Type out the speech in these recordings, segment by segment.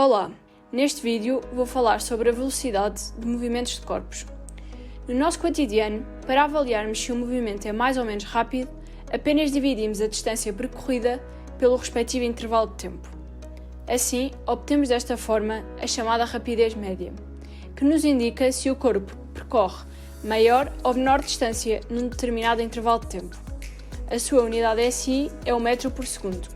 Olá! Neste vídeo vou falar sobre a velocidade de movimentos de corpos. No nosso cotidiano, para avaliarmos se o movimento é mais ou menos rápido, apenas dividimos a distância percorrida pelo respectivo intervalo de tempo. Assim, obtemos desta forma a chamada rapidez média, que nos indica se o corpo percorre maior ou menor distância num determinado intervalo de tempo. A sua unidade SI é o metro por segundo.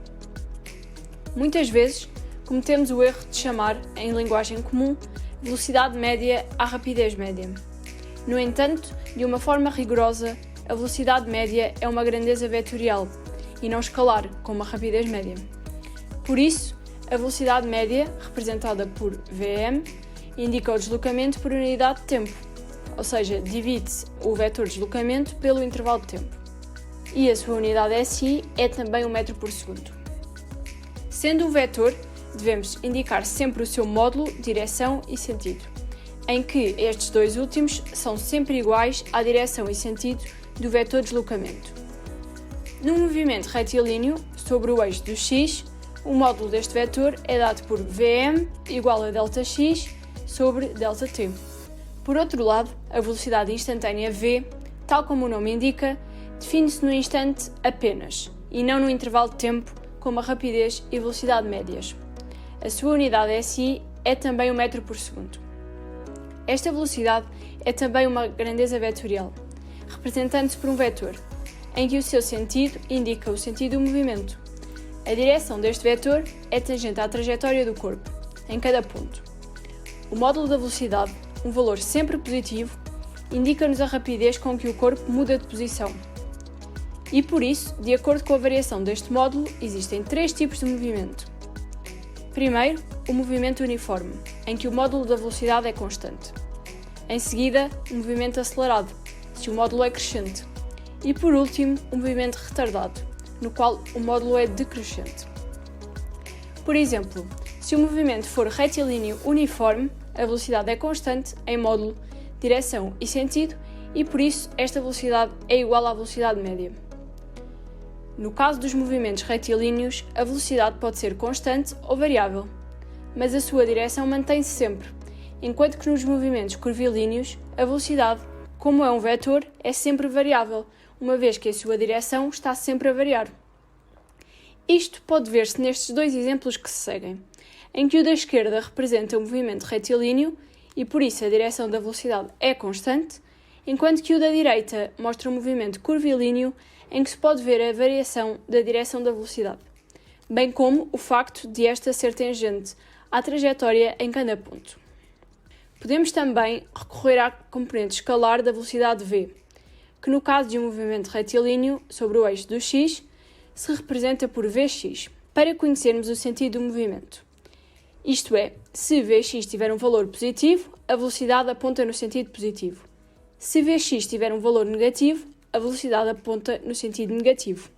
Muitas vezes, cometemos o erro de chamar, em linguagem comum, velocidade média à rapidez média. No entanto, de uma forma rigorosa, a velocidade média é uma grandeza vetorial e não escalar, como a rapidez média. Por isso, a velocidade média, representada por Vm, indica o deslocamento por unidade de tempo, ou seja, divide-se o vetor deslocamento pelo intervalo de tempo. E a sua unidade SI é também o metro por segundo. Sendo um vetor, devemos indicar sempre o seu módulo, direção e sentido, em que estes dois últimos são sempre iguais à direção e sentido do vetor deslocamento. No movimento retilíneo sobre o eixo do x, o módulo deste vetor é dado por Vm igual a ΔX sobre ΔT. Por outro lado, a velocidade instantânea v, tal como o nome indica, define-se no instante apenas, e não no intervalo de tempo, como a rapidez e velocidade médias. A sua unidade SI é também o metro por segundo. Esta velocidade é também uma grandeza vetorial, representando-se por um vetor, em que o seu sentido indica o sentido do movimento. A direção deste vetor é tangente à trajetória do corpo, em cada ponto. O módulo da velocidade, um valor sempre positivo, indica-nos a rapidez com que o corpo muda de posição. E por isso, de acordo com a variação deste módulo, existem três tipos de movimento. Primeiro, o movimento uniforme, em que o módulo da velocidade é constante. Em seguida, o movimento acelerado, se o módulo é crescente. E por último, o movimento retardado, no qual o módulo é decrescente. Por exemplo, se o movimento for retilíneo uniforme, a velocidade é constante em módulo, direção e sentido, e por isso esta velocidade é igual à velocidade média. No caso dos movimentos retilíneos, a velocidade pode ser constante ou variável, mas a sua direção mantém-se sempre, enquanto que nos movimentos curvilíneos, a velocidade, como é um vetor, é sempre variável, uma vez que a sua direção está sempre a variar. Isto pode ver-se nestes dois exemplos que se seguem, em que o da esquerda representa o movimento retilíneo e por isso a direção da velocidade é constante, enquanto que o da direita mostra o movimento curvilíneo em que se pode ver a variação da direção da velocidade, bem como o facto de esta ser tangente à trajetória em cada ponto. Podemos também recorrer à componente escalar da velocidade v, que no caso de um movimento retilíneo sobre o eixo do x, se representa por Vx, para conhecermos o sentido do movimento. Isto é, se Vx tiver um valor positivo, a velocidade aponta no sentido positivo. Se Vx tiver um valor negativo, a velocidade aponta no sentido negativo.